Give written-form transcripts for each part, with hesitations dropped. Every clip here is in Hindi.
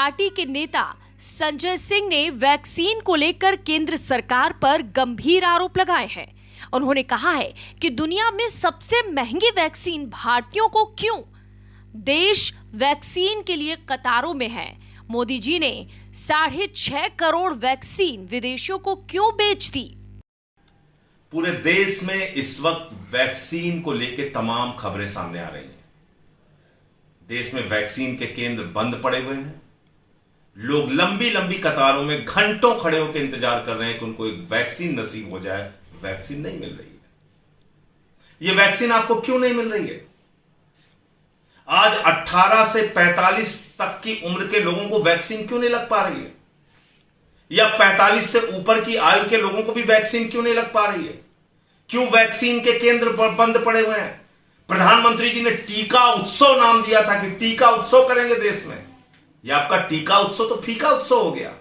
पार्टी के नेता संजय सिंह ने वैक्सीन को लेकर केंद्र सरकार पर गंभीर आरोप लगाए हैं। उन्होंने कहा है कि दुनिया में सबसे महंगी वैक्सीन भारतीयों को क्यों? देश वैक्सीन के लिए कतारों में है। मोदी जी ने 6.5 करोड़ वैक्सीन विदेशियों को क्यों बेच दी? पूरे देश में इस वक्त वैक्सीन को लेकर तमाम खबरें सामने आ रही हैं। देश में वैक्सीन के केंद्र बंद पड़े हुए हैं। लोग लंबी लंबी कतारों में घंटों खड़े होकर इंतजार कर रहे हैं कि उनको एक वैक्सीन नसीब हो जाए। वैक्सीन नहीं मिल रही है। यह वैक्सीन आपको क्यों नहीं मिल रही है? आज 18 से 45 तक की उम्र के लोगों को वैक्सीन क्यों नहीं लग पा रही है? या 45 से ऊपर की आयु के लोगों को भी वैक्सीन क्यों नहीं लग पा रही है? क्यों वैक्सीन के केंद्र बंद पड़े हुए हैं? प्रधानमंत्री जी ने टीका उत्सव नाम दिया था कि टीका उत्सव करेंगे देश में। यह आपका टीका उत्सव तो फीका उत्सव हो गया।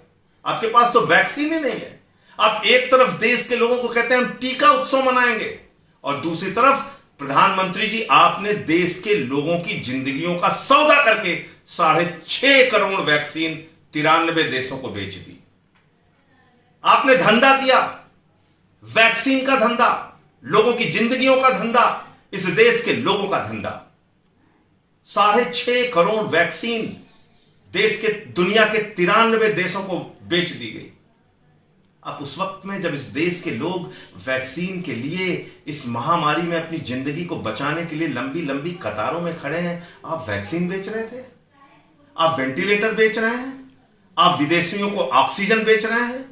आपके पास तो वैक्सीन ही नहीं है। आप एक तरफ देश के लोगों को कहते हैं हम टीका उत्सव मनाएंगे, और दूसरी तरफ प्रधानमंत्री जी आपने देश के लोगों की जिंदगियों का सौदा करके 6.5 करोड़ वैक्सीन 93 देशों को बेच दी। आपने धंधा किया, वैक्सीन का धंधा, लोगों की जिंदगियों का धंधा, इस देश के लोगों का धंधा। 6.5 करोड़ वैक्सीन देश के दुनिया के 93 देशों को बेच दी गई। अब उस वक्त में जब इस देश के लोग वैक्सीन के लिए इस महामारी में अपनी जिंदगी को बचाने के लिए लंबी लंबी कतारों में खड़े हैं, आप वैक्सीन बेच रहे थे, आप वेंटिलेटर बेच रहे हैं, आप विदेशियों को ऑक्सीजन बेच रहे हैं,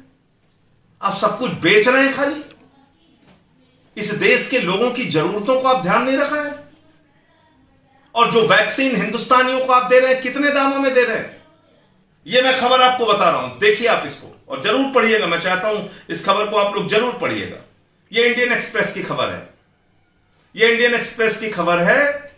आप सब कुछ बेच रहे हैं। खाली इस देश के लोगों की जरूरतों को आप ध्यान नहीं रख रहे हैं। और जो वैक्सीन हिंदुस्तानियों को आप दे रहे हैं, कितने दामों में दे रहे हैं, यह मैं खबर आपको बता रहा हूं। देखिए आप इसको और जरूर पढ़िएगा। मैं चाहता हूं इस खबर को आप लोग जरूर पढ़िएगा। यह इंडियन एक्सप्रेस की खबर है। यह इंडियन एक्सप्रेस की खबर है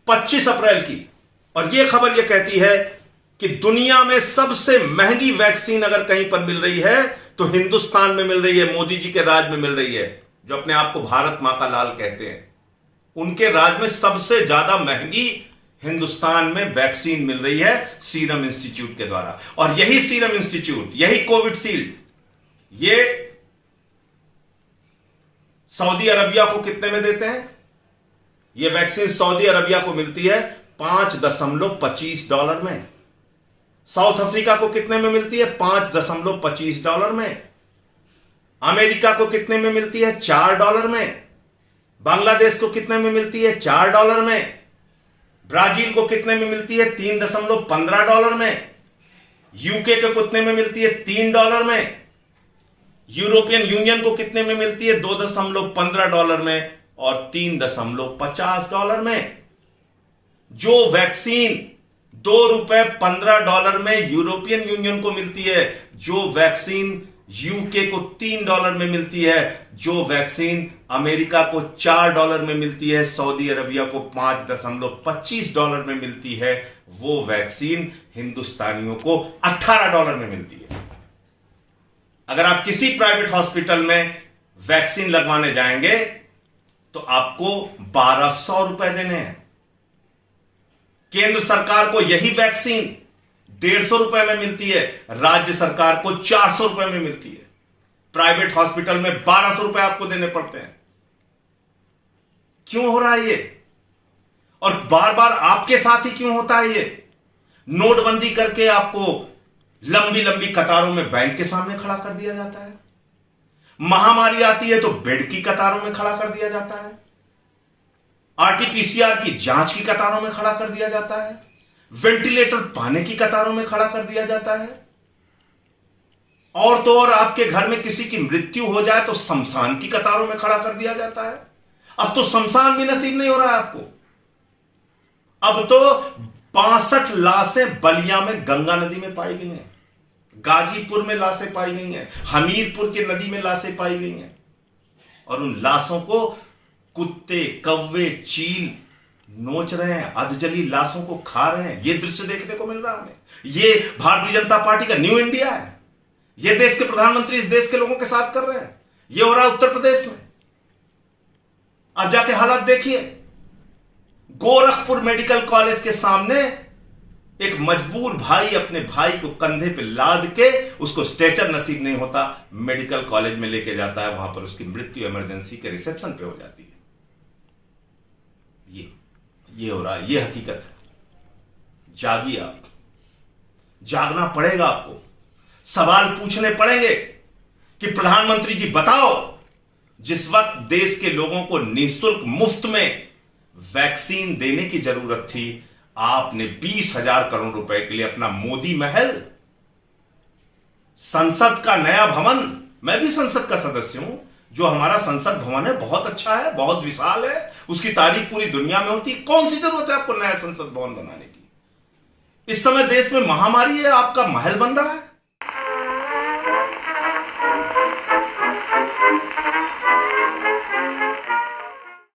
25 अप्रैल की, और यह खबर यह कहती है कि दुनिया में सबसे महंगी वैक्सीन अगर कहीं पर मिल रही है तो हिंदुस्तान में मिल रही है। मोदी जी के राज में मिल रही है, जो अपने आप को भारत मां का लाल कहते हैं। उनके राज में सबसे ज्यादा महंगी हिंदुस्तान में वैक्सीन मिल रही है सीरम इंस्टीट्यूट के द्वारा। और यही सीरम इंस्टीट्यूट, यही कोविडशील्ड, ये सऊदी अरबिया को कितने में देते हैं? ये वैक्सीन सऊदी अरबिया को मिलती है $5.25 में। साउथ अफ्रीका को कितने में मिलती है? $5.25 में। अमेरिका को कितने में मिलती है? $4 में। बांग्लादेश को कितने में मिलती है? $4 में। ब्राजील को कितने में मिलती है? $3.15 में। यूके को कितने में मिलती है? $3 में। यूरोपियन यूनियन को कितने में मिलती है? $2.15 में और $3.50 में। जो वैक्सीन $2.15 में यूरोपियन यूनियन को मिलती है, जो वैक्सीन यूके को $3 में मिलती है, जो वैक्सीन अमेरिका को $4 में मिलती है, सऊदी अरबिया को $5.25 में मिलती है, वो वैक्सीन हिंदुस्तानियों को $18 में मिलती है। अगर आप किसी प्राइवेट हॉस्पिटल में वैक्सीन लगवाने जाएंगे तो आपको ₹1200 देने हैं। केंद्र सरकार को यही वैक्सीन ₹150 में मिलती है, राज्य सरकार को ₹400 में मिलती है। प्राइवेट हॉस्पिटल में ₹1200 आपको देने पड़ते हैं। क्यों हो रहा है ये? और बार बार आपके साथ ही क्यों होता है ये? नोटबंदी करके आपको लंबी लंबी कतारों में बैंक के सामने खड़ा कर दिया जाता है। महामारी आती है तो बेड की कतारों में खड़ा कर दिया जाता है। आरटीपीसीआर की जांच की कतारों में खड़ा कर दिया जाता है। वेंटिलेटर पाने की कतारों में खड़ा कर दिया जाता है। और तो और आपके घर में किसी की मृत्यु हो जाए तो शमशान की कतारों में खड़ा कर दिया जाता है। अब तो शमशान भी नसीब नहीं हो रहा है आपको। अब तो 62 लाशें बलिया में गंगा नदी में पाई गई हैं, गाजीपुर में लाशें पाई गई हैं, हमीरपुर की नदी में लाशें पाई गई हैं, और उन लाशों को कुत्ते, कौवे, चील नोच रहे हैं, अधजली लाशों को खा रहे हैं। यह दृश्य देखने को मिल रहा है हमें। यह भारतीय जनता पार्टी का न्यू इंडिया है। यह देश के प्रधानमंत्री इस देश के लोगों के साथ कर रहे हैं। यह हो रहा है उत्तर प्रदेश में। अब जाके हालात देखिए। गोरखपुर मेडिकल कॉलेज के सामने एक मजबूर भाई अपने भाई को कंधे पे लाद के, उसको स्ट्रेचर नसीब नहीं होता, मेडिकल कॉलेज में लेके जाता है, वहां पर उसकी मृत्यु इमरजेंसी के रिसेप्शन पे हो जाती है। ये हो रहा है, ये हकीकत है। जागिए आप, जागना पड़ेगा आपको, सवाल पूछने पड़ेंगे कि प्रधानमंत्री जी बताओ, जिस वक्त देश के लोगों को निःशुल्क मुफ्त में वैक्सीन देने की जरूरत थी, आपने 20,000 करोड़ रुपए के लिए अपना मोदी महल, संसद का नया भवन, मैं भी संसद का सदस्य हूं, जो हमारा संसद भवन है बहुत अच्छा है, बहुत विशाल है, उसकी तारीफ पूरी दुनिया में होती है। कौन सी जरूरत है आपको नया संसद भवन बनाने की? इस समय देश में महामारी है, आपका महल बन रहा है।